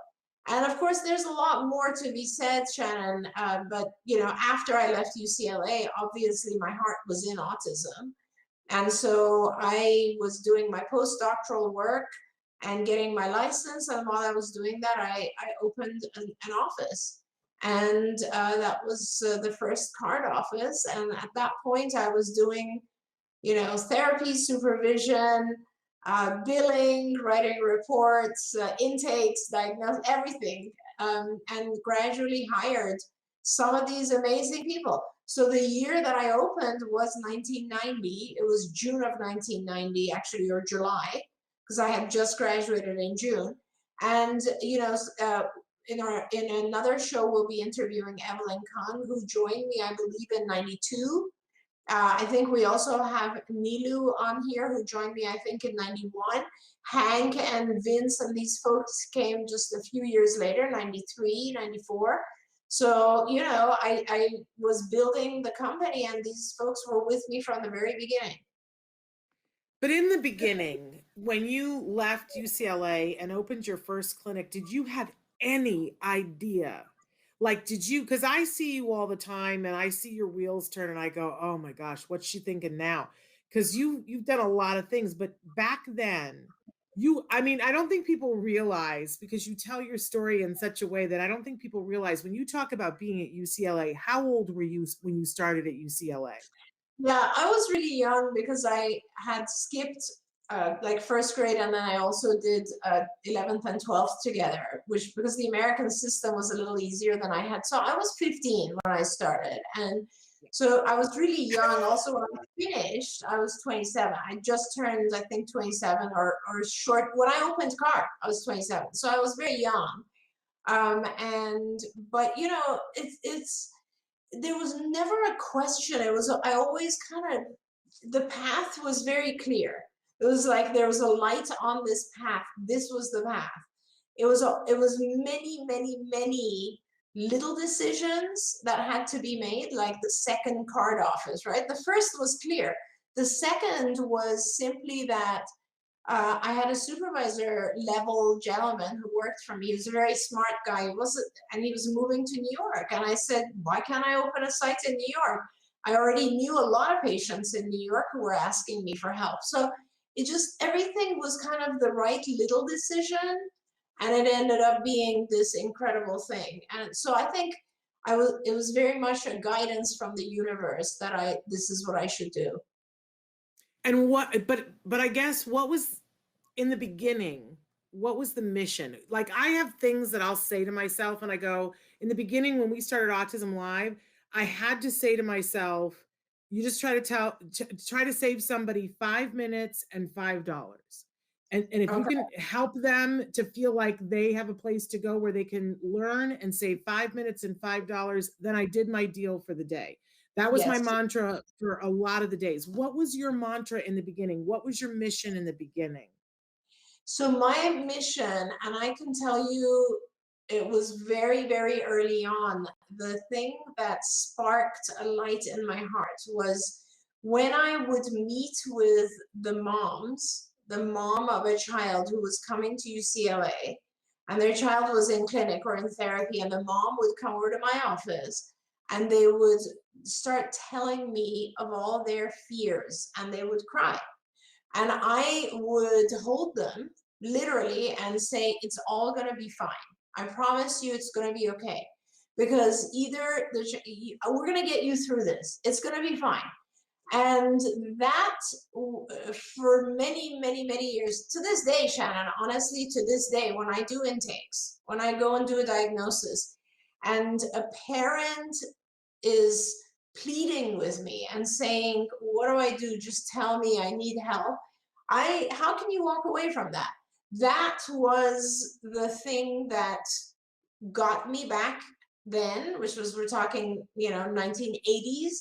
And of course, there's a lot more to be said, Shannon, but after I left UCLA, obviously my heart was in autism. And so I was doing my postdoctoral work and getting my license. And while I was doing that, I opened an office. And that was the first CARD office. And at that point, I was doing, therapy, supervision, billing, writing reports, intakes, diagnosis, everything, and gradually hired some of these amazing people. So the year that I opened was 1990. It was June of 1990, actually, or July, because I had just graduated in June. And in another show, we'll be interviewing Evelyn Kung, who joined me, I believe, in 92. I think we also have Nilu on here, who joined me, I think, in 91. Hank and Vince and these folks came just a few years later, 93, 94. So, I was building the company, and these folks were with me from the very beginning. But in the beginning, when you left UCLA and opened your first clinic, did you have any idea? Like, because I see you all the time and I see your wheels turn and I go, oh my gosh, what's she thinking now? Because you've done a lot of things, but back then, I don't think people realize, because you tell your story in such a way that I don't think people realize, when you talk about being at UCLA, how old were you when you started at UCLA? Yeah, I was really young because I had skipped like first grade, and then I also did 11th and 12th together, because the American system was a little easier than I had. So I was 15 when I started, and so I was really young. Also, when I finished, I was 27. I just turned, I think, 27 or short. When I opened CARD, I was 27. So I was very young. But there was never a question. I always the path was very clear. It was like there was a light on this path. This was the path. It was many, many, many little decisions that had to be made, like the second CARD office, right? The first was clear. The second was simply that I had a supervisor level gentleman who worked for me. He was a very smart guy. And he was moving to New York. And I said, why can't I open a site in New York? I already knew a lot of patients in New York who were asking me for help. So everything was kind of the right little decision. And it ended up being this incredible thing. And so I think it was very much a guidance from the universe that this is what I should do. And but I guess what was in the beginning, what was the mission? Like, I have things that I'll say to myself, and I go, in the beginning, when we started Autism Live, I had to say to myself, you just try to save somebody 5 minutes and $5. And if you Okay. can help them to feel like they have a place to go where they can learn and save 5 minutes and $5, then I did my deal for the day. That was my Yes. mantra for a lot of the days. What was your mantra in the beginning? What was your mission in the beginning? So my mission, and I can tell you, it was very, very early on. The thing that sparked a light in my heart was when I would meet with the moms, the mom of a child who was coming to UCLA, and their child was in clinic or in therapy, and the mom would come over to my office and they would start telling me of all their fears, and they would cry. And I would hold them literally and say, it's all going to be fine. I promise you it's going to be okay. Because either we're going to get you through this. It's going to be fine. And that, for many, many, many years, to this day, Shannon, honestly, to this day, when I do intakes, when I go and do a diagnosis, and a parent is pleading with me and saying, what do I do? Just tell me, I need help. How can you walk away from that? That was the thing that got me back then, which was, we're talking, 1980s,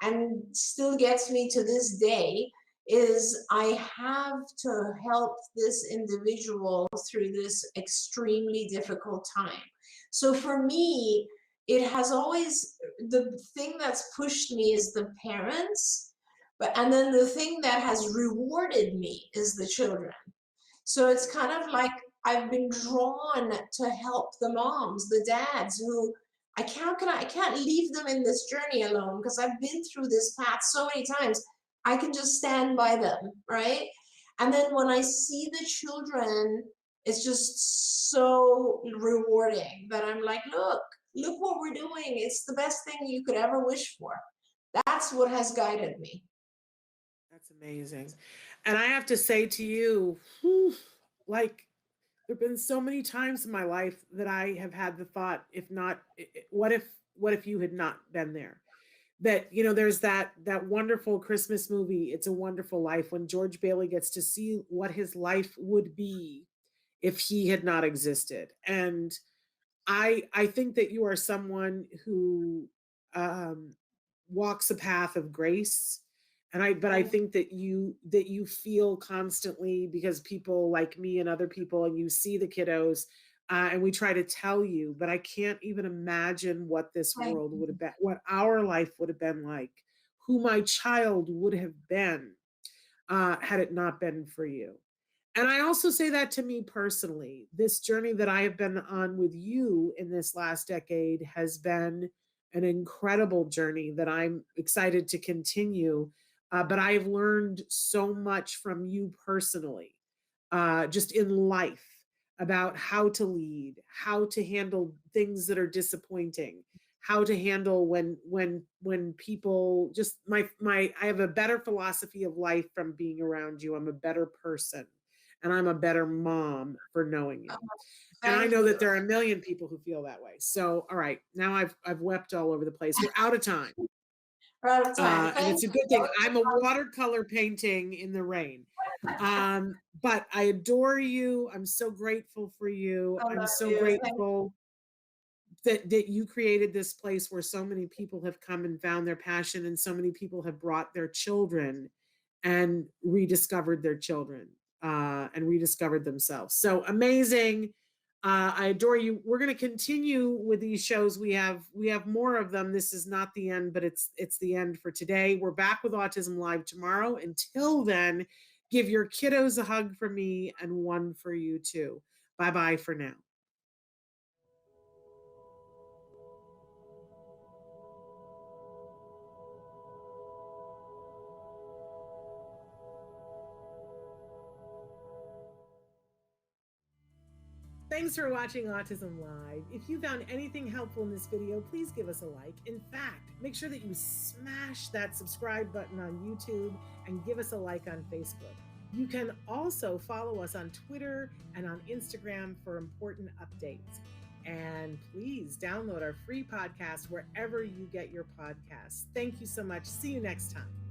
and still gets me to this day, is I have to help this individual through this extremely difficult time. So for me, it has always, the thing that's pushed me is the parents, and then the thing that has rewarded me is the children. So it's kind of like I've been drawn to help the moms, the dads who I can't leave them in this journey alone, because I've been through this path so many times. I can just stand by them, right? And then when I see the children, it's just so rewarding that I'm like, look what we're doing. It's the best thing you could ever wish for. That's what has guided me. That's amazing. And I have to say to you, whew, like, there have been so many times in my life that I have had the thought, if not, what if you had not been there? That, there's that wonderful Christmas movie, It's a Wonderful Life, when George Bailey gets to see what his life would be if he had not existed. And I think that you are someone who um, walks a path of grace, and I think that you feel constantly, because people like me and other people, and you see the kiddos, and we try to tell you, but I can't even imagine what this world would have been, what our life would have been like, who my child would have been, had it not been for you. And I also say that to me personally. This journey that I have been on with you in this last decade has been an incredible journey that I'm excited to continue. But I've learned so much from you personally, just in life, about how to lead, how to handle things that are disappointing, how to handle when people just I have a better philosophy of life from being around you. I'm a better person, and I'm a better mom for knowing you. And I Thank know you. that there are a million people who feel that way. So, all right, now I've wept all over the place. We're out of time. We're out of time. And Thank it's a you. good thing. I'm a watercolor painting in the rain. But I adore you. I'm so grateful for you. I I'm love so you. grateful that you created this place where so many people have come and found their passion, and so many people have brought their children and rediscovered their children, and rediscovered themselves. So amazing. I adore you. We're going to continue with these shows. We have more of them. This is not the end, but it's the end for today. We're back with Autism Live tomorrow. Until then, give your kiddos a hug for me, and one for you too. Bye-bye for now. Thanks for watching Autism Live. If you found anything helpful in this video, please give us a like. In fact, make sure that you smash that subscribe button on YouTube and give us a like on Facebook. You can also follow us on Twitter and on Instagram for important updates. And please download our free podcast wherever you get your podcasts. Thank you so much. See you next time.